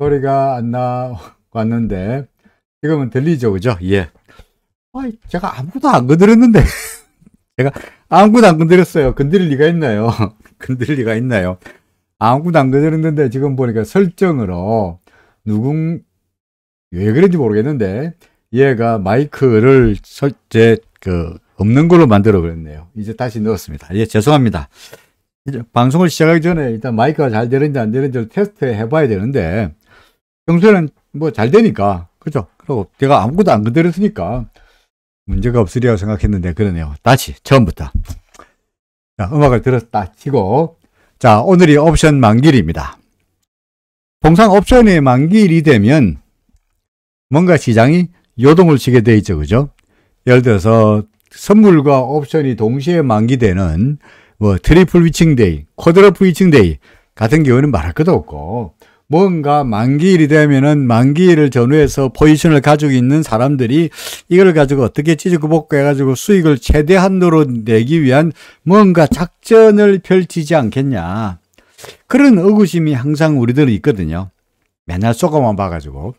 소리가 안 나왔는데 지금은 들리죠, 그죠? 예. 제가 아무것도 안 건드렸는데 제가 아무것도 안 건드렸어요. 건드릴 리가 있나요? 건드릴 리가 있나요? 아무것도 안 건드렸는데 지금 보니까 설정으로 왜 그런지 모르겠는데 얘가 마이크를 없는 걸로 만들어 버렸네요. 이제 다시 넣었습니다. 예, 죄송합니다. 이제 방송을 시작하기 전에 일단 마이크가 잘 되는지 안 되는지 테스트 해봐야 되는데 평소에는 뭐 잘 되니까, 그죠? 그리고 제가 아무것도 안 건드렸으니까 문제가 없으리라고 생각했는데 그러네요. 다시 처음부터. 자, 음악을 들었다 치고, 자, 오늘이 옵션 만기일입니다. 통상 옵션이 만기일이 되면 뭔가 시장이 요동을 치게 돼 있죠, 그죠? 예를 들어서 선물과 옵션이 동시에 만기되는 뭐 트리플 위칭데이, 쿼드러플 위칭데이 같은 경우는 말할 것도 없고, 뭔가 만기일이 되면은 만기일을 전후해서 포지션을 가지고 있는 사람들이 이걸 가지고 어떻게 찌르고 볶고 해가지고 수익을 최대한으로 내기 위한 뭔가 작전을 펼치지 않겠냐, 그런 의구심이 항상 우리들은 있거든요. 맨날 쏘가만 봐가지고.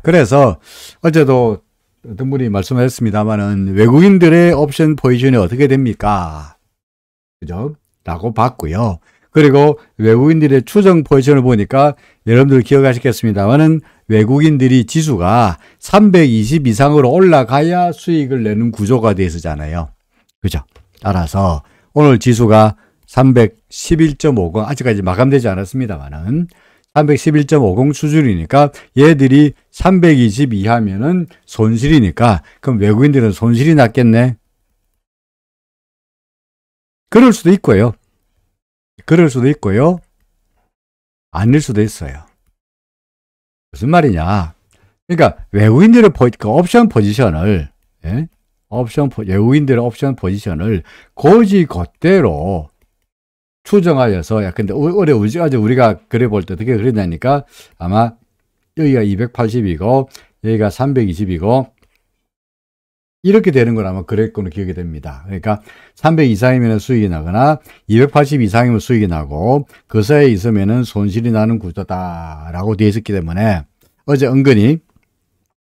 그래서 어제도 어떤 분이 말씀하셨습니다만은 외국인들의 옵션 포지션이 어떻게 됩니까? 그죠? 라고 봤고요. 그리고 외국인들의 추정 포지션을 보니까 여러분들 기억하시겠습니다만은 외국인들이 지수가 320 이상으로 올라가야 수익을 내는 구조가 되어 있었잖아요. 그죠? 따라서 오늘 지수가 311.50, 아직까지 마감되지 않았습니다만은 311.50 수준이니까 얘들이 320 이하면은 손실이니까, 그럼 외국인들은 손실이 났겠네. 그럴 수도 있고요. 그럴 수도 있고요. 아닐 수도 있어요. 무슨 말이냐? 그러니까 외국인들의 옵션 포지션을, 예? 외국인들의 옵션 포지션을 고지 곧대로 추정하여서, 근데 어제 우리가 그래 볼 때 어떻게 그랬냐니까, 아마 여기가 280이고 여기가 320이고 이렇게 되는 걸 아마 그랬거는 기억이 됩니다. 그러니까 300 이상이면 수익이 나거나 280 이상이면 수익이 나고 그 사이에 있으면 손실이 나는 구조다라고 되어 있었기 때문에 어제 은근히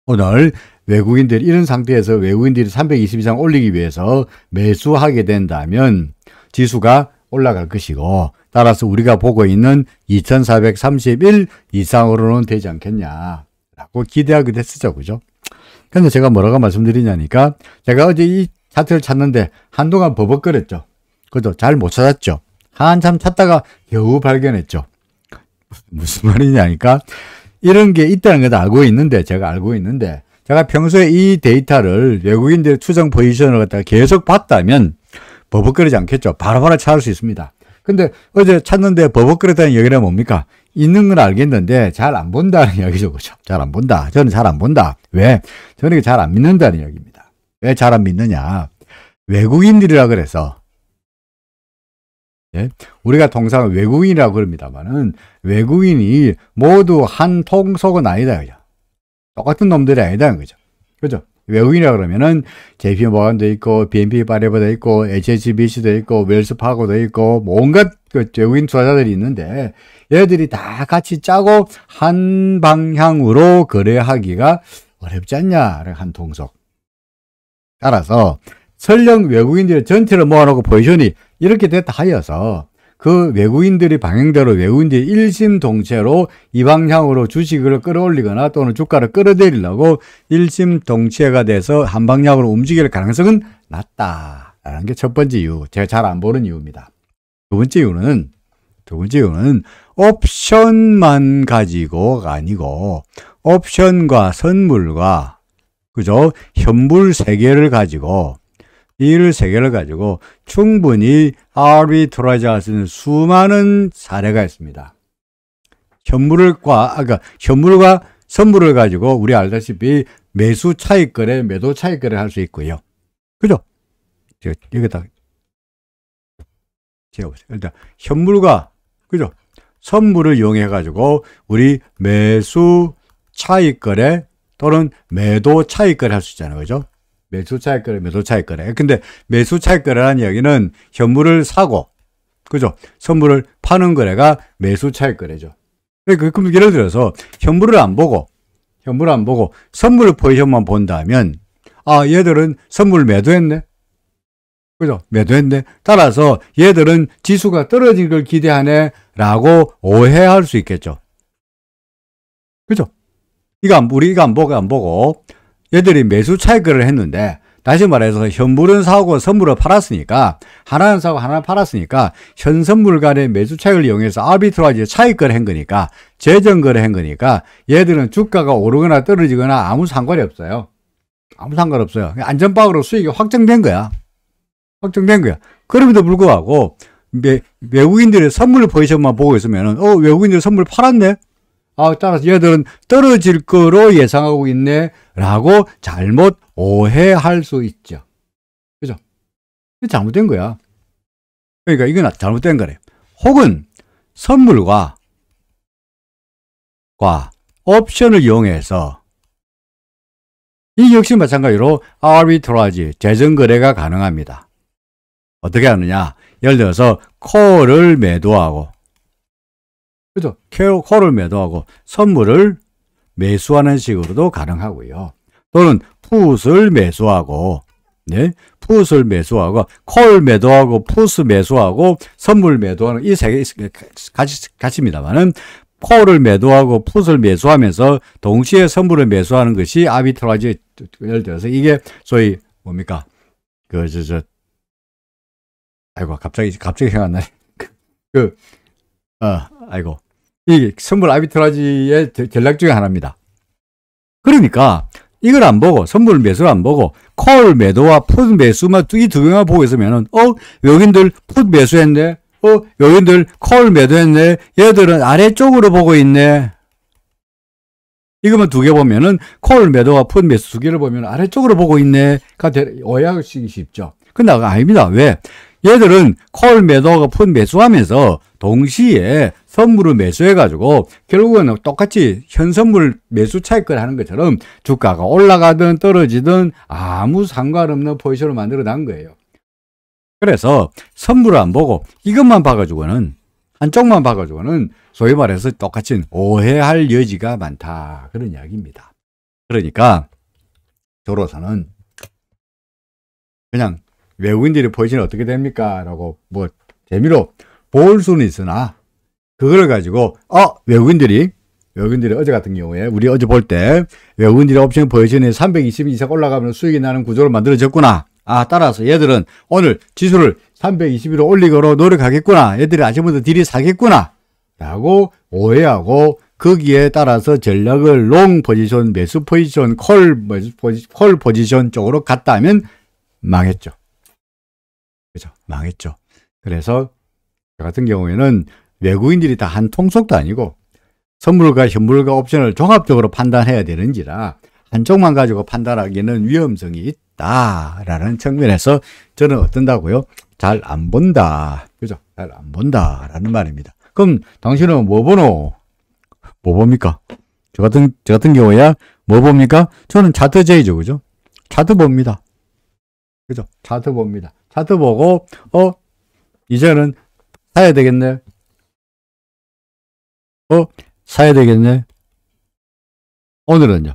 오늘 외국인들이 이런 상태에서 외국인들이 320 이상 올리기 위해서 매수하게 된다면 지수가 올라갈 것이고, 따라서 우리가 보고 있는 2431 이상으로는 되지 않겠냐라고 기대하기도 했었죠, 그죠? 근데 제가 뭐라고 말씀드리냐니까, 제가 어제 이 차트를 찾는데 한동안 버벅거렸죠. 그죠? 잘 못 찾았죠. 한참 찾다가 겨우 발견했죠. 무슨 말이냐니까, 이런 게 있다는 것도 제가 알고 있는데, 제가 평소에 이 데이터를 외국인들의 추정 포지션을 갖다가 계속 봤다면 버벅거리지 않겠죠. 바로바로 찾을 수 있습니다. 근데 어제 찾는데 버벅거렸다는 얘기는 뭡니까? 있는 건 알겠는데 잘 안 본다는 이야기죠, 그죠? 잘 안 본다. 저는 잘 안 본다. 왜? 저는 잘 안 믿는다는 이야기입니다. 왜 잘 안 믿느냐? 외국인들이라 그래서, 예? 우리가 통상 외국인이라고 그럽니다만은 외국인이 모두 한 통속은 아니다, 그죠? 똑같은 놈들이 아니다는 거죠. 그죠? 외국인이라 그러면은 JP 모건도 있고 BNP 파리바도 있고 HSBC도 있고 웰스파고도 있고 뭐 온갖 그 외국인 투자자들이 있는데 얘들이 다 같이 짜고 한 방향으로 거래하기가 어렵지 않냐, 한 통속. 따라서 설령 외국인들의 전체를 모아놓고 포지션이 이렇게 됐다 하여서 그 외국인들이 방향대로 외국인들이 일심동체로 이 방향으로 주식을 끌어올리거나 또는 주가를 끌어내리려고 일심동체가 돼서 한 방향으로 움직일 가능성은 낮다라는 게 첫 번째 이유, 제가 잘 안 보는 이유입니다. 두 번째 이유는 옵션만 가지고가 아니고 옵션과 선물과, 그죠? 현물 세 개를 가지고 충분히 아비트라지 할 수 있는 수많은 사례가 있습니다. 현물과 선물을 가지고 우리 알다시피 매수 차익 거래, 매도 차익 거래를 할 수 있고요. 그죠? 여기다 제가 보세요. 일단 현물과, 그죠? 선물을 이용해 가지고 우리 매수 차익 거래 또는 매도 차익 거래 할 수 있잖아요. 그죠? 매수 차익 거래, 매도 차익 거래. 근데 매수 차익 거래라는 이야기는 현물을 사고, 그죠? 선물을 파는 거래가 매수 차익 거래죠. 그럼 예를 들어서 현물을 안 보고 선물 포지션만 본다면, 아, 얘들은 선물 매도했네. 그죠? 매도했네. 따라서 얘들은 지수가 떨어진 걸 기대하네. 라고 오해할 수 있겠죠. 그죠? 우리가 안 보고 얘들이 매수 차익을 했는데, 다시 말해서 현물은 사고 선물을 팔았으니까, 하나는 사고 하나는 팔았으니까 현 선물 간의 매수 차익을 이용해서 아비트라지 차익거래 한 거니까, 재정거래 한 거니까 얘들은 주가가 오르거나 떨어지거나 아무 상관이 없어요. 아무 상관없어요. 안전빵으로 수익이 확정된 거야. 그럼에도 불구하고 외국인들의 선물 포지션만 보고 있으면 외국인들 선물 팔았네. 따라서 얘들은 떨어질 거로 예상하고 있네 라고 잘못 오해할 수 있죠. 그죠? 잘못된 거야. 그러니까 이건 잘못된 거래. 혹은 선물과 옵션을 이용해서 이 역시 마찬가지로 아비트라지, 재정거래가 가능합니다. 어떻게 하느냐? 예를 들어서 콜을 매도하고, 그죠? 콜을 매도하고 선물을 매수하는 식으로도 가능하고요. 또는 풋을 매수하고, 네? 풋을 매수하고, 콜 매도하고, 풋 매수하고, 선물 매도하는 이 세 개 같습니다만은, 콜을 매도하고 풋을 매수하면서 동시에 선물을 매수하는 것이 아비트라지. 예를 들어서 이게 소위 뭡니까? 아이고, 갑자기 생각나네. 이 선물 아비트라지의 전략 중에 하나입니다. 그러니까 이걸 안 보고, 선물 매수를 안 보고 콜 매도와 풋 매수만 이 두 개만 보고 있으면은 여긴들 풋 매수했네. 여긴들 콜 매도했네. 얘들은 아래쪽으로 보고 있네. 이거만 두 개 보면은 콜 매도와 풋 매수 두 개를 보면 아래쪽으로 보고 있네가 오해하기 쉽죠. 근데 아닙니다. 왜? 얘들은 콜 매도하고 풋 매수하면서 동시에 선물을 매수해가지고 결국은 똑같이 현 선물 매수 차익을 하는 것처럼 주가가 올라가든 떨어지든 아무 상관없는 포지션을 만들어 난 거예요. 그래서 선물을 안 보고 이것만 봐가지고는, 한쪽만 봐가지고는 소위 말해서 똑같이 오해할 여지가 많다. 그런 이야기입니다. 그러니까 저로서는 그냥 외국인들의 포지션이 어떻게 됩니까? 라고 재미로 볼 수는 있으나, 그걸 가지고 외국인들이 어제 같은 경우에 우리 어제 볼 때 외국인들의 옵션 포지션이 320 이상 올라가면 수익이 나는 구조를 만들어졌구나. 따라서 얘들은 오늘 지수를 320으로 올리고로 노력하겠구나. 얘들이 아침부터 딜이 사겠구나. 라고 오해하고 거기에 따라서 전략을 롱 포지션, 매수 포지션, 콜 포지션 쪽으로 갔다면 망했죠. 그죠? 망했죠. 그래서 저 같은 경우에는 외국인들이 다 한 통속도 아니고 선물과 현물과 옵션을 종합적으로 판단해야 되는지라 한쪽만 가지고 판단하기에는 위험성이 있다라는 측면에서 저는 어떤다고요? 잘 안 본다. 그죠? 잘 안 본다라는 말입니다. 그럼 당신은 뭐 보노? 뭐 봅니까? 저 같은 경우야 뭐 봅니까? 저는 차트 J죠. 그죠? 차트 봅니다. 그죠? 차트 봅니다. 차트 보고 이제는 사야 되겠네. 사야 되겠네. 오늘은요.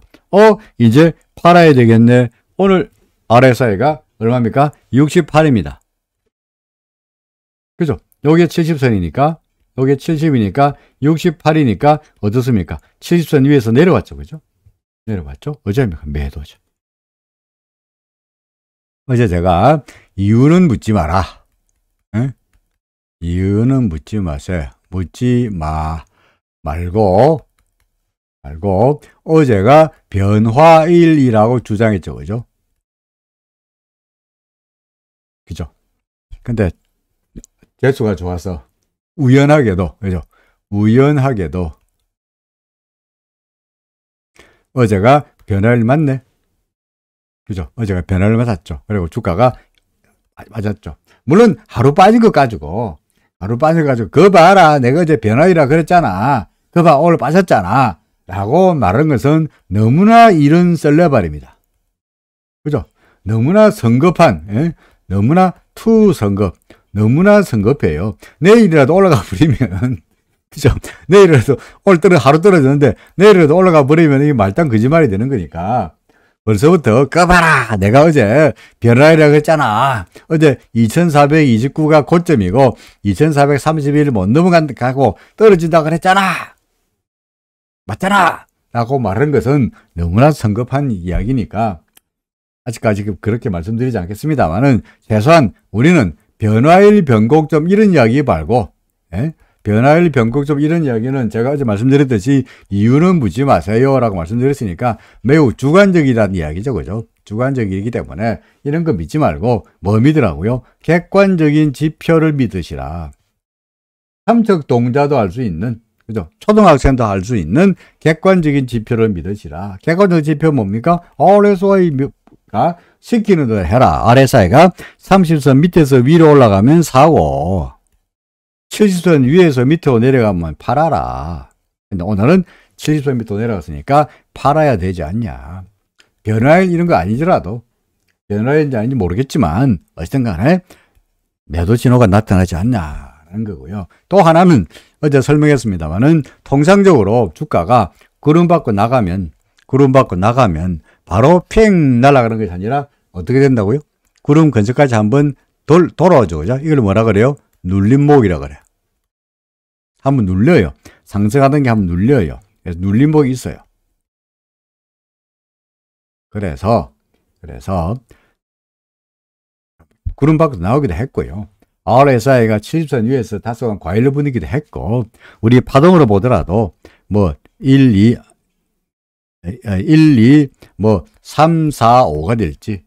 이제 팔아야 되겠네. 오늘 RSI가 얼마입니까? 68입니다. 그죠? 요게 70선이니까, 요게 70이니까, 68이니까, 어떻습니까? 70선 위에서 내려왔죠. 그죠? 내려왔죠? 어제입니까? 매도죠. 어제 제가, 이유는 묻지 마라. 에? 이유는 묻지 마세요. 묻지 말고, 어제가 변화일이라고 주장했죠. 그죠? 그죠? 근데, 재수가 좋아서, 우연하게도, 그죠? 우연하게도, 어제가 변화일 맞네. 그죠? 어제가 변화를 맞았죠. 그리고 주가가 맞았죠. 물론, 하루 빠진 거 가지고, 그거 봐라. 내가 어제 변화이라 그랬잖아. 그거 봐. 오늘 빠졌잖아. 라고 말하는 것은 너무나 이런 썰레발입니다. 그죠? 너무나 성급한, 너무나 투성급, 너무나 성급해요. 내일이라도 올라가 버리면, 그죠? 내일이라도, 하루 떨어졌는데, 내일이라도 올라가 버리면 이게 말단 거짓말이 되는 거니까, 벌써부터 꺼봐라! 내가 어제 변화이라고 했잖아. 어제 2429가 고점이고, 2431을 못 넘어가고 떨어진다고 그랬잖아! 맞잖아! 라고 말하는 것은 너무나 성급한 이야기니까, 아직까지 그렇게 말씀드리지 않겠습니다만은, 최소한 우리는 변화일 변곡점 이런 이야기 말고, 예? 변화일 변곡점 이런 이야기는 제가 어제 말씀드렸듯이 이유는 묻지 마세요 라고 말씀드렸으니까 매우 주관적이라는 이야기죠. 그죠? 주관적이기 때문에 이런 거 믿지 말고 뭐 믿으라고요? 객관적인 지표를 믿으시라. 참석 동자도 알 수 있는, 그죠? 초등학생도 알 수 있는 객관적인 지표를 믿으시라. 객관적 지표 뭡니까? RSI가 시키는 대로 해라. RSI가 30선 밑에서 위로 올라가면 사고, 70선 위에서 밑으로 내려가면 팔아라. 근데 오늘은 70선 밑으로 내려갔으니까 팔아야 되지 않냐. 변화일 이런 거 아니더라도, 변화일인지 아닌지 모르겠지만, 어쨌든 간에 매도 신호가 나타나지 않냐는 거고요. 또 하나는 어제 설명했습니다만은, 통상적으로 주가가 구름 받고 나가면 바로 팽 날아가는 것이 아니라 어떻게 된다고요? 구름 근처까지 한번 돌아오죠. 그죠? 이걸 뭐라 그래요? 눌림목이라 그래요. 한번 눌려요. 상승하던 게 한번 눌려요. 그래서 눌림목이 있어요. 그래서 구름 밖으로 나오기도 했고요. RSI가 70선 위에서 다소간 과일로 분위기도 했고, 우리 파동으로 보더라도 뭐 1, 2, 뭐 3, 4, 5가 될지,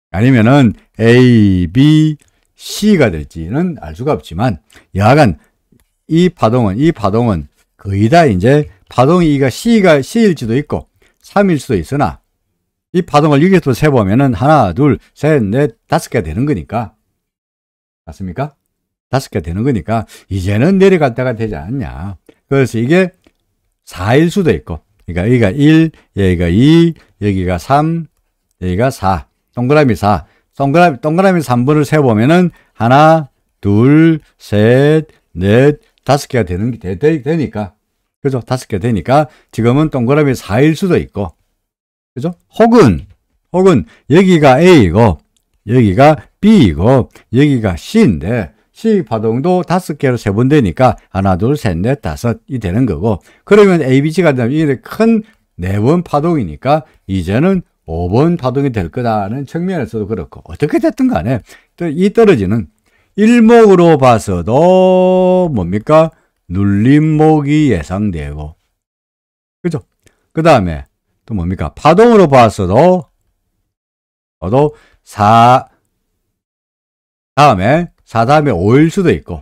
아니면은 A, B, C가 될지는 알 수가 없지만, 여하간 이 파동은 거의 다 이제 파동이 C일지도 있고 3일 수도 있으나, 이 파동을 여기서 세보면은 하나, 둘, 셋, 넷, 5개가 되는 거니까, 맞습니까? 5개가 되는 거니까 이제는 내려갈 때가 되지 않냐. 그래서 이게 4일 수도 있고, 그러니까 여기가 1, 여기가 2, 여기가 3, 여기가 4, 동그라미 4, 동그라미 3번을 세보면은 하나, 둘, 셋, 넷, 5개가 되니까, 그죠? 5개 되니까 지금은 동그라미 4일 수도 있고, 그죠? 혹은 여기가 A이고 여기가 B이고 여기가 C인데, C 파동도 5개로 세분되니까 하나, 둘, 셋, 넷, 5이 되는 거고, 그러면 ABC가 되면 이렇게 큰 4번 파동이니까 이제는 5번 파동이 될 거다는 측면에서도 그렇고, 어떻게 됐든 간에 이 떨어지는 일목으로 봐서도 뭡니까? 눌림목이 예상되고, 그죠? 그 다음에 또 뭡니까? 파동으로 봐서도 4 다음에 5일 수도 있고,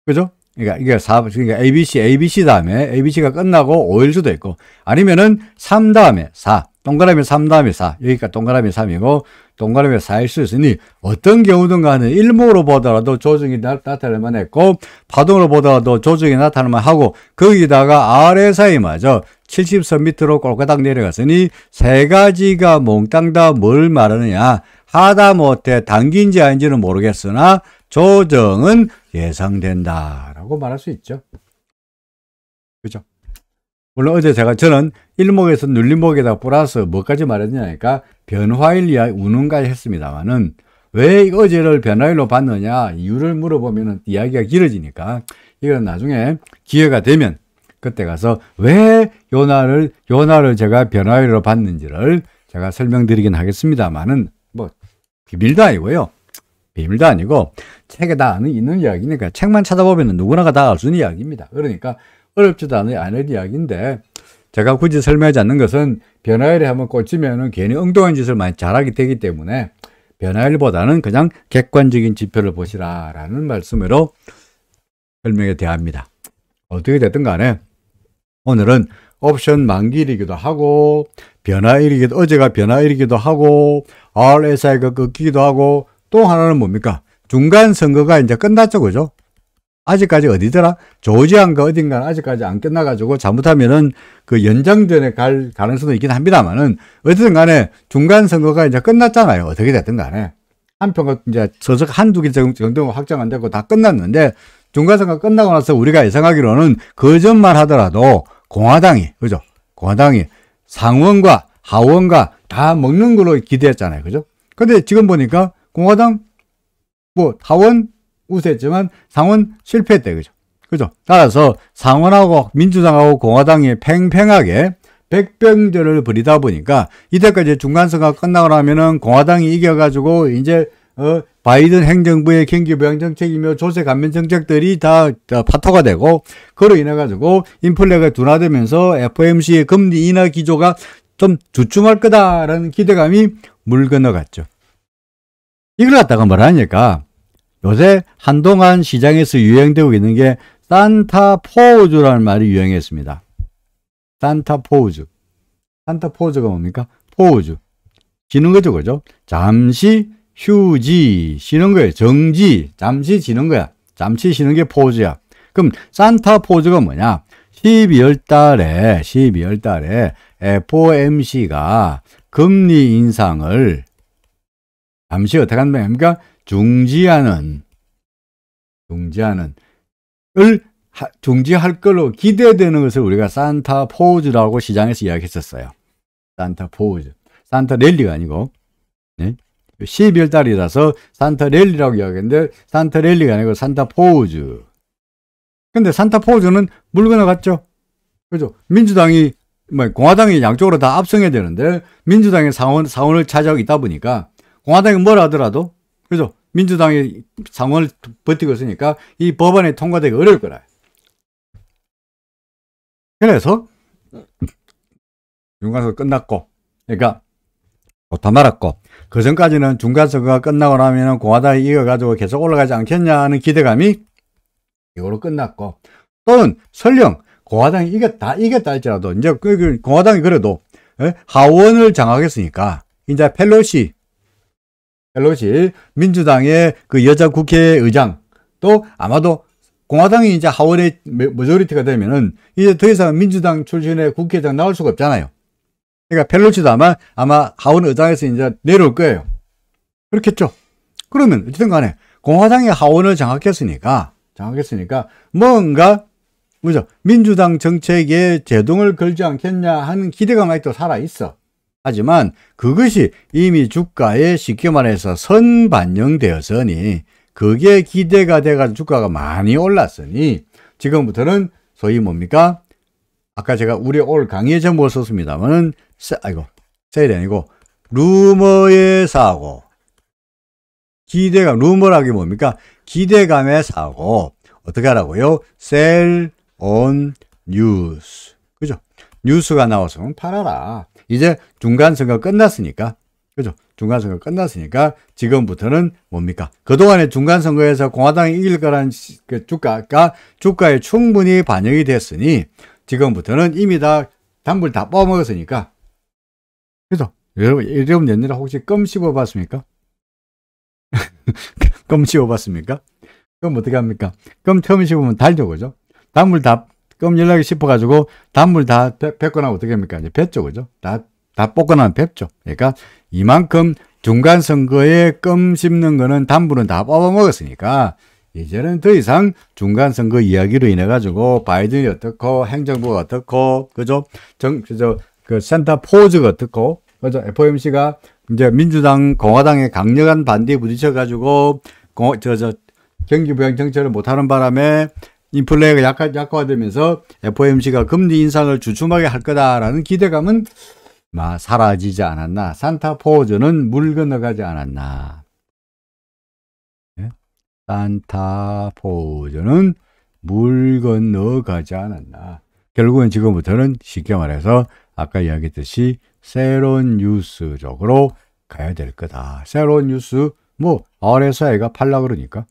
그죠? 그러니까 이게 그러니까 ABC 다음에 ABC가 끝나고 5일 수도 있고, 아니면은 3 다음에 4, 동그라미 3 다음에 4, 여기가 동그라미 3이고 동그라미 4일 수 있으니, 어떤 경우든 간에 일목으로 보더라도 조정이 나타날만 했고, 파동으로 보더라도 조정이 나타날만 하고, 거기다가 RSI마저 70선 밑으로 꼴까닥 내려갔으니, 세 가지가 몽땅 다 뭘 말하느냐, 하다못해 당긴지 아닌지는 모르겠으나 조정은 예상된다라고 말할 수 있죠. 그죠? 물론 어제 저는 일목에서 눌림목에다 플러스 뭐까지 말했냐니까 변화일 이야기 우는까지 했습니다만은, 왜 어제를 변화일로 봤느냐 이유를 물어보면 이야기가 길어지니까, 이건 나중에 기회가 되면 그때 가서 왜 요날을 제가 변화일로 봤는지를 제가 설명드리긴 하겠습니다만은, 뭐 비밀도 아니고요. 비밀도 아니고 책에 다 있는 이야기니까, 책만 찾아보면 누구나가 다 알 수 있는 이야기입니다. 그러니까 어렵지도 않은 이야기인데, 제가 굳이 설명하지 않는 것은 변화일에 한번 꽂히면은 괜히 엉뚱한 짓을 많이 잘하게 되기 때문에, 변화일보다는 그냥 객관적인 지표를 보시라라는 말씀으로 설명에 대합니다. 어떻게 됐든 간에 오늘은 옵션 만기일이기도 하고, 어제가 변화일이기도 하고, RSI가 꺾이기도 하고, 또 하나는 뭡니까? 중간 선거가 이제 끝났죠, 그죠? 아직까지 어디더라? 조지아인가 어딘가 아직까지 안 끝나가지고, 잘못하면은 그 연장전에 갈 가능성도 있긴 합니다만은, 어쨌든 간에 중간 선거가 이제 끝났잖아요. 어떻게 됐든 간에. 한 표가 이제 서적 한두 개 정도 확정 안 되고 다 끝났는데 중간선거 끝나고 나서 우리가 예상하기로는 그 전만 하더라도 공화당이, 그죠? 공화당이 상원과 하원과 다 먹는 걸로 기대했잖아요. 그죠? 근데 지금 보니까 공화당, 하원 우세했지만 상원 실패했대. 그죠? 그죠? 따라서 상원하고 민주당하고 공화당이 팽팽하게 백병전을 벌이다 보니까 이때까지 중간선거가 끝나고 나면은 공화당이 이겨가지고 이제 바이든 행정부의 경기 부양 정책이며 조세 감면 정책들이 다 파토가 되고 그로 인해 가지고 인플레가 둔화되면서 FOMC의 금리 인하 기조가 좀 주춤할 거다라는 기대감이 물 건너갔죠. 이걸 갖다가 뭐라 하니까 요새 한동안 시장에서 유행되고 있는 게 산타 포우즈라는 말이 유행했습니다. 산타 포우즈. 산타 포우즈가 뭡니까? 포우즈. 쉬는 거죠, 그죠? 잠시 휴지, 쉬는 거예요. 정지, 잠시 쉬는 거야. 잠시 쉬는 게 포우즈야. 그럼 산타 포우즈가 뭐냐? 12월 달에 FOMC가 금리 인상을 잠시 어떻게 한다니까? 중지할 걸로 기대되는 것을 우리가 산타 포우즈라고 시장에서 이야기했었어요. 산타 포우즈. 산타 랠리가 아니고, 네? 12월 달이라서 산타 랠리라고 이야기했는데, 산타 랠리가 아니고 산타 포우즈. 근데 산타 포우즈는 물 건너갔죠? 그죠? 민주당이, 공화당이 양쪽으로 다 압승해야 되는데, 민주당이 상원을 차지하고 있다 보니까, 공화당이 뭘 하더라도, 그죠? 민주당이 상원을 버티고 있으니까 이 법안이 통과되기 어려울 거라. 그래서 중간선거 끝났고, 그러니까 좋다 말았고, 그 전까지는 중간선거가 끝나고 나면 공화당이 이겨가지고 계속 올라가지 않겠냐 하는 기대감이 이거로 끝났고, 또는 설령 공화당이 이겼다 할지라도 이제 공화당이 그래도 하원을 장악했으니까 이제 펠로시 민주당의 그 여자 국회의장 또 아마도 공화당이 이제 하원의 머저리티가 되면은 이제 더 이상 민주당 출신의 국회의장 나올 수가 없잖아요. 그러니까 펠로시도 아마 하원 의장에서 이제 내려올 거예요. 그렇겠죠. 그러면 어쨌든 간에 공화당이 하원을 장악했으니까 뭔가 그죠? 민주당 정책에 제동을 걸지 않겠냐 하는 기대감 아직도 살아 있어. 하지만 그것이 이미 주가에 쉽게 말해서 선반영되었으니 그게 기대가 돼가지고 주가가 많이 올랐으니 지금부터는 소위 뭡니까? 아까 제가 우리 오늘 강의에 제목을 썼습니다만은 셀이 아니고 루머의 사고. 기대감, 루머라기 뭡니까? 기대감의 사고. 어떻게 하라고요? 셀 온 뉴스. 그죠? 뉴스가 나와서 팔아라. 이제 중간선거 끝났으니까, 그죠? 중간선거 끝났으니까, 지금부터는 뭡니까? 그동안의 중간선거에서 공화당이 이길 거라는 그 주가에 충분히 반영이 됐으니, 지금부터는 이미 다 단물 다 뽑아먹었으니까, 그죠? 여러분 옛날에 혹시 껌 씹어봤습니까? 껌 씹어봤습니까? 그럼 어떻게 합니까? 껌 처음 씹으면 달죠, 그죠? 단물 다, 껌 연락이 씹어가지고, 단물 다 뱉고 나면 어떻게 합니까? 이제 뱉죠, 그죠? 다 볶고 나면 뱉죠. 그러니까, 이만큼 중간선거에 껌 씹는 거는 단물은 다 뽑아먹었으니까, 이제는 더 이상 중간선거 이야기로 인해가지고, 바이든이 어떻고, 행정부가 어떻고, 그죠? 그 센터 포즈가 어떻고, 그죠? FOMC가 이제 민주당, 공화당의 강력한 반대에 부딪혀가지고, 경기 부양 정책을 못하는 바람에 인플레가 약화되면서 FOMC가 금리 인상을 주춤하게 할 거다라는 기대감은 사라지지 않았나. 산타 포즈는 물 건너가지 않았나. 네? 산타 포즈는 물 건너가지 않았나. 결국은 지금부터는 쉽게 말해서 아까 이야기했듯이 새로운 뉴스 쪽으로 가야 될 거다. 새로운 뉴스, RSI가 팔라 그러니까.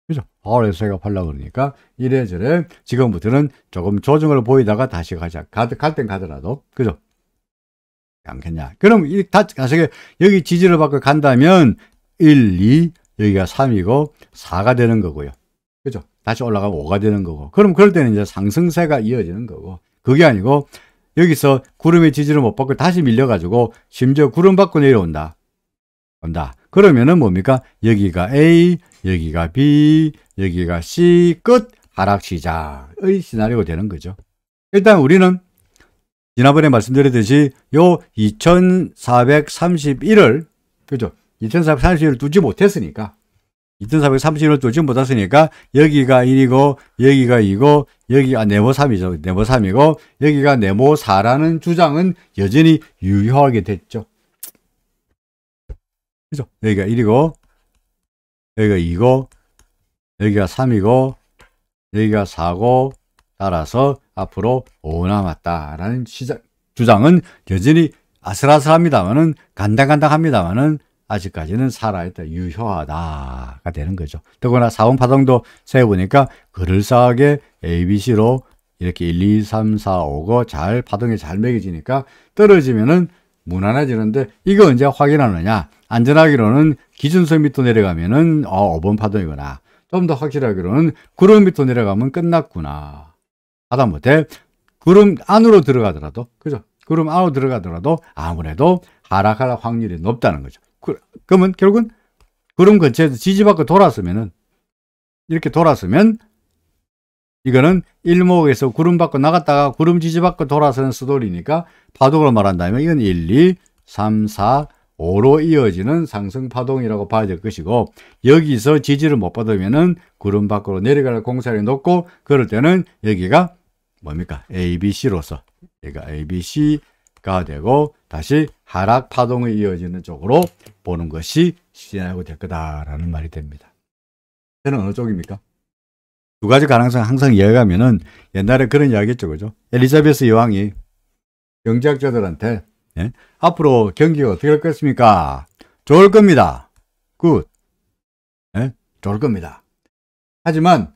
그죠? RSI가 팔라 그러니까 이래저래 지금부터는 조금 조정을 보이다가 다시 갈 땐 가더라도, 그죠? 않겠냐. 그럼 다시 여기 지지를 받고 간다면 1, 2, 여기가 3이고 4가 되는 거고요. 그죠? 다시 올라가고 5가 되는 거고. 그럼 그럴 때는 이제 상승세가 이어지는 거고. 그게 아니고 여기서 구름의 지지를 못 받고 다시 밀려가지고 심지어 구름 받고 내려온다. 그럼 그러면은 뭡니까? 여기가 A, 여기가 B, 여기가 C, 끝, 하락 시작의 시나리오가 되는 거죠. 일단 우리는 지난번에 말씀드렸듯이 요 2431을, 그죠? 2431을 뚫지 못했으니까, 2431을 뚫지 못했으니까, 여기가 1이고, 여기가 2고, 여기가 네모 3이죠. 네모 3이고, 여기가 네모 4라는 주장은 여전히 유효하게 됐죠. 그죠? 여기가 1이고, 여기가 2고, 여기가 3이고, 여기가 4고, 따라서 앞으로 5 남았다라는 주장은 여전히 아슬아슬합니다만은, 간당간당합니다만은, 아직까지는 살아있다, 유효하다가 되는 거죠. 더구나 4번 파동도 세어보니까 그럴싸하게 ABC로 이렇게 1, 2, 3, 4, 5고 잘 파동이 잘 매겨지니까 떨어지면은 무난해지는데, 이거 언제 확인하느냐? 안전하기로는 기준선 밑으로 내려가면은 5번 파동이구나. 좀 더 확실하기로는 구름 밑으로 내려가면 끝났구나. 하다못해 구름 안으로 들어가더라도, 그죠? 구름 안으로 들어가더라도 아무래도 하락할 확률이 높다는 거죠. 그러면 결국은 구름 근처에서 지지받고 돌았으면은, 이렇게 돌았으면 이거는 일목에서 구름 받고 나갔다가 구름 지지받고 돌아서는 스토리니까, 파동으로 말한다면 이건 1, 2, 3, 4, 5로 이어지는 상승 파동이라고 봐야 될 것이고, 여기서 지지를 못 받으면은 구름 밖으로 내려갈 공산이 높고, 그럴 때는 여기가 뭡니까? ABC로서, 여기가 ABC가 되고 다시 하락 파동이 이어지는 쪽으로 보는 것이 시나리오가 될 거다라는 말이 됩니다. 저는 어느 쪽입니까? 두 가지 가능성 항상 이야기하면은, 옛날에 그런 이야기 했죠, 그죠? 엘리자베스 여왕이 경제학자들한테, 예? 앞으로 경기가 어떻게 될 것입니까? 좋을 겁니다. 굿. 예? 좋을 겁니다. 하지만,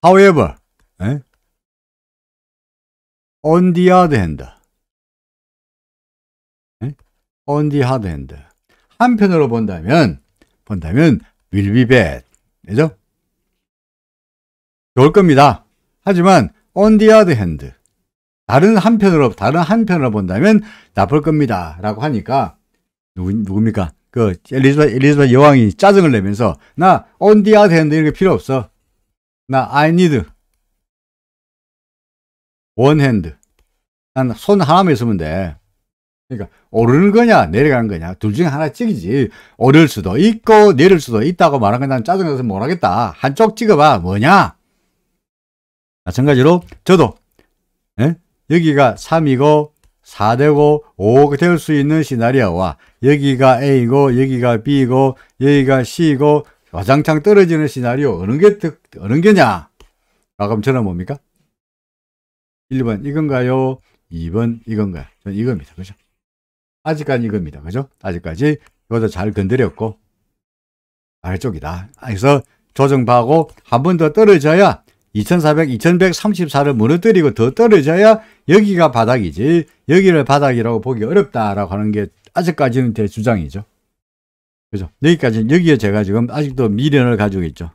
however, 예? on the other hand, 예? on the other hand, 한편으로 본다면, will be bad. 그죠? 좋을 겁니다. 하지만, on the other hand, 다른 한편으로 본다면 나쁠 겁니다. 라고 하니까, 누굽니까? 그, 엘리자베스 여왕이 짜증을 내면서, 나, on the other hand 이런 게 필요 없어. 나, I need one hand. 난 손 하나만 있으면 돼. 그러니까, 오르는 거냐, 내려가는 거냐, 둘 중에 하나 찍이지. 오를 수도 있고, 내릴 수도 있다고 말한 건 난 짜증나서 못 하겠다. 한쪽 찍어봐. 뭐냐? 마찬가지로, 저도, 예? 여기가 3이고 4되고 5가 될 수 있는 시나리오와, 여기가 A고 여기가 B고 여기가 C고 와장창 떨어지는 시나리오, 어느 게냐? 그럼 저는 뭡니까? 1번 이건가요? 2번 이건가요? 저는 이겁니다. 그죠? 아직까지 이겁니다. 그죠? 아직까지 이것도 잘 건드렸고 아래쪽이다. 그래서 조정하고 한 번 더 떨어져야 2134를 무너뜨리고 더 떨어져야 여기가 바닥이지, 여기를 바닥이라고 보기 어렵다라고 하는 게 아직까지는 제 주장이죠. 그죠? 여기에 제가 지금 아직도 미련을 가지고 있죠.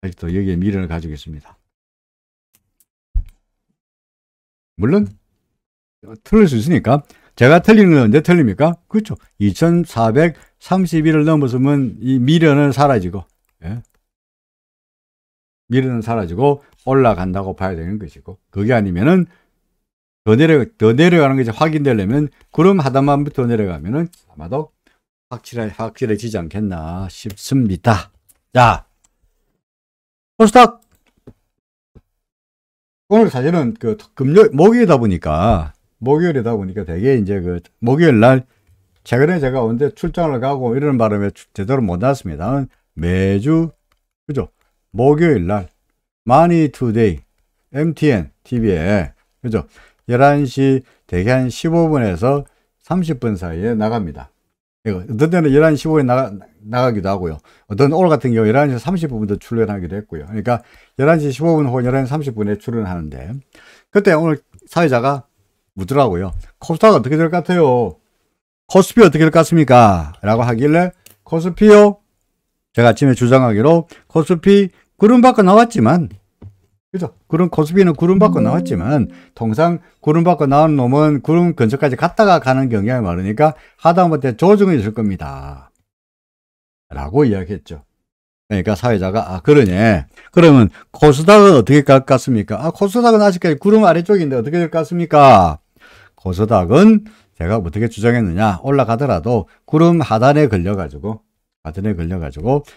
아직도 여기에 미련을 가지고 있습니다. 물론 틀릴 수 있으니까. 제가 틀리는 건 언제 틀립니까? 그렇죠. 2431을 넘어서면 이 미련은 사라지고, 예? 미련은 사라지고 올라간다고 봐야 되는 것이고, 그게 아니면은 더 내려가는 게 이제 확인되려면 구름 하단만부터 내려가면은 아마도 확실해지지 않겠나 싶습니다. 자, 코스닥 오늘 사실은 그 목요일이다 보니까 되게 이제 그 목요일 날, 최근에 제가 언제 출장을 가고 이러는 바람에 제대로 못 나왔습니다. 매주, 그죠? 목요일 날 Money Today MTN TV에, 그죠? 11시 대개 한 15분에서 30분 사이에 나갑니다. 어떤 때는 11시 15분에 나가기도 하고요. 오늘 같은 경우 11시 30분부터 출연하기도 했고요. 그러니까 11시 15분 혹은 11시 30분에 출연하는데, 그때 오늘 사회자가 묻더라고요. 코스닥 어떻게 될 것 같아요? 코스피 어떻게 될 것 같습니까? 라고 하길래, 코스피요? 제가 아침에 주장하기로 코스피 구름 밖으로 나왔지만, 그죠? 구름 코스피는 구름 밖으로 나왔지만 통상 구름 밖으로 나온 놈은 구름 근처까지 갔다가 가는 경향이 많으니까 하다못해 조정이 있을 겁니다. 라고 이야기했죠. 그러니까 사회자가 그러네. 그러면 코스닥은 어떻게 갈 것 같습니까? 코스닥은 아직까지 구름 아래쪽인데 어떻게 될 것 같습니까? 코스닥은 제가 어떻게 주장했느냐, 올라가더라도 구름 하단에 걸려가지고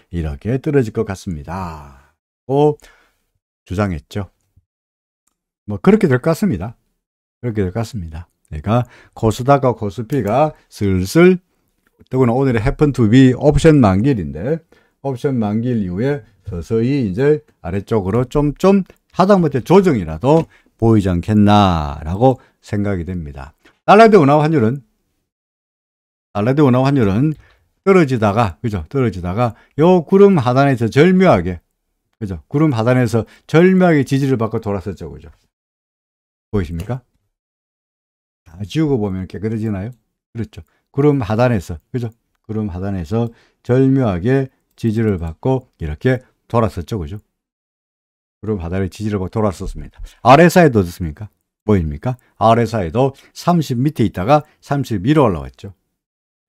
이렇게 떨어질 것 같습니다. 주장했죠. 뭐 그렇게 될 것 같습니다. 그렇게 될 것 같습니다. 그러니까 코스닥과 코스피가 슬슬, 더구나 오늘의 happen to be 옵션 만길인데, 옵션 만길 이후에 서서히 이제 아래쪽으로 좀 하다못해 조정이라도 보이지 않겠나라고 생각이 됩니다. 달러 대 원화 환율은 떨어지다가, 그죠? 떨어지다가 요 구름 하단에서 절묘하게, 그죠? 구름 하단에서 절묘하게 지지를 받고 돌았었죠. 그죠? 보이십니까? 지우고 보면 깨끗해지나요? 그렇죠. 구름 하단에서, 그죠? 구름 하단에서 절묘하게 지지를 받고 이렇게 돌았었죠. 그죠? 구름 하단에 지지를 받고 돌았었습니다. RSI도 어떻습니까? 보입니까? RSI도 30 밑에 있다가 30 위로 올라왔죠.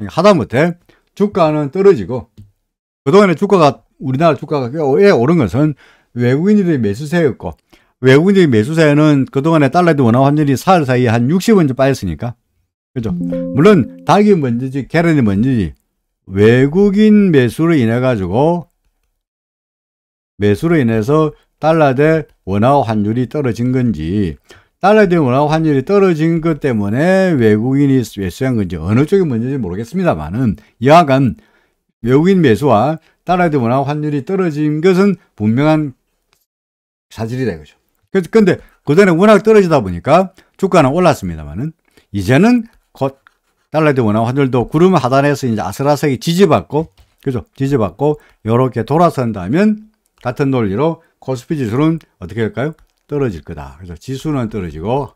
하다못해 주가는 떨어지고, 그동안에 우리나라 주가가 꽤 오른 것은 외국인들의 매수세였고, 외국인들의 매수세는 그동안에 달러 대 원화 환율이 사흘 사이에 한 60원 좀 빠졌으니까. 그죠? 물론 닭이 먼저지 계란이 먼저지 외국인 매수로 인해서 달러 대 원화 환율이 떨어진 건지, 달러 대 원화 환율이 떨어진 것 때문에 외국인이 매수한 건지 어느 쪽이 먼저인지 모르겠습니다만은, 여하간 외국인 매수와 달러 대 원화 환율이 떨어진 것은 분명한 사실이다 이거죠. 근데 그전에 워낙 떨어지다 보니까 주가는 올랐습니다만은, 이제는 곧 달러 대 원화 환율도 구름 하단에서 이제 아슬아슬하게 지지받고, 그죠? 지지받고 요렇게 돌아선다면 같은 논리로 코스피 지수는 어떻게 할까요? 떨어질 거다. 그래서 지수는 떨어지고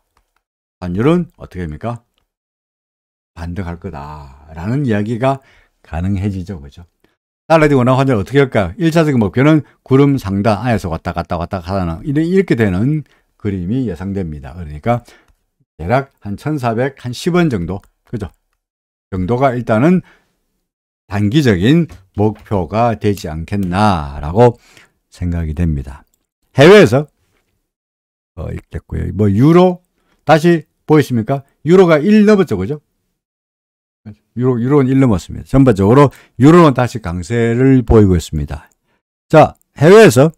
환율은 어떻게 합니까? 반등할 거다라는 이야기가 가능해지죠. 그죠? 달러 대 원화 환율 어떻게 할까요? 1차적인 목표는 구름 상단 안에서 왔다 갔다 하는 이렇게 되는 그림이 예상됩니다. 그러니까 대략 한 1400, 한 10원 정도, 그죠? 정도가 일단은 단기적인 목표가 되지 않겠나라고 생각이 됩니다. 해외에서 있겠고요. 뭐 유로 다시 보이십니까? 유로가 1 넘었죠, 그죠? 유로는 1 넘었습니다. 전반적으로 유로는 다시 강세를 보이고 있습니다. 자, 해외에서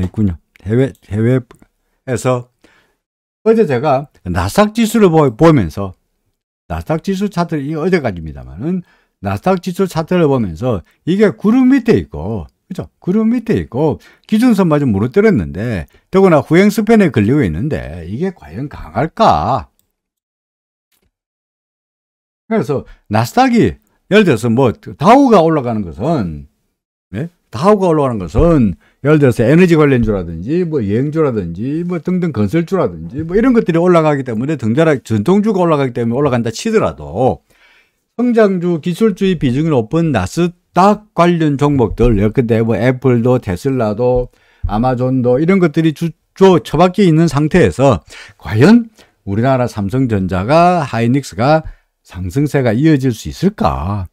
있군요. 해외에서 어제 제가 나스닥 지수를 보면서, 나스닥 지수 차트를, 이게 어제까지입니다만은, 나스닥 지수 차트를 보면서 이게 구름 밑에 있고, 그죠? 구름 밑에 있고 기준선마저 무너뜨렸는데, 더구나 후행 스팬에 걸리고 있는데 이게 과연 강할까? 그래서 나스닥이 예를 들어서 뭐 다우가 올라가는 것은, 다우가 올라가는 것은 예를 들어서 에너지 관련주라든지 뭐 여행주라든지 뭐 등등 건설주라든지 뭐 이런 것들이 올라가기 때문에 전통주가 올라가기 때문에 올라간다 치더라도, 성장주 기술주의 비중이 높은 나스닥 관련 종목들, 예컨대 뭐 애플도 테슬라도 아마존도 이런 것들이 처박혀 있는 상태에서 과연 우리나라 삼성전자가 하이닉스가 상승세가 이어질 수 있을까?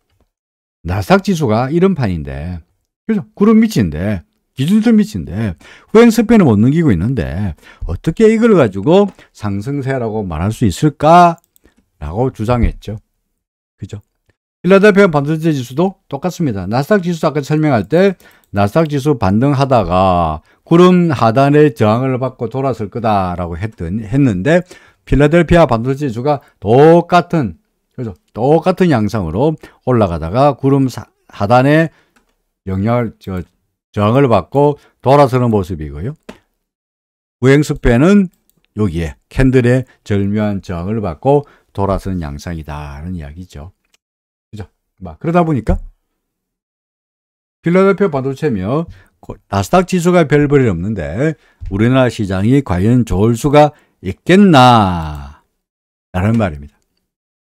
나스닥 지수가 이런 판인데, 그죠? 구름 밑인데, 기준선 밑인데, 후행 스팬을 못 넘기고 있는데, 어떻게 이걸 가지고 상승세라고 말할 수 있을까? 라고 주장했죠. 그죠? 필라델피아 반도체 지수도 똑같습니다. 나스닥 지수 아까 설명할 때, 나스닥 지수 반등하다가 구름 하단의 저항을 받고 돌아설 거다라고 했는데, 필라델피아 반도체 지수가 똑같은 양상으로 올라가다가 구름 하단에 저항을 받고 돌아서는 모습이고요. 후행 스팬은 여기에 캔들의 절묘한 저항을 받고 돌아서는 양상이다라는 이야기죠. 그죠? 그러다 보니까 필라델피아 반도체며 나스닥 지수가 별 볼일 없는데 우리나라 시장이 과연 좋을 수가 있겠나? 라는 말입니다.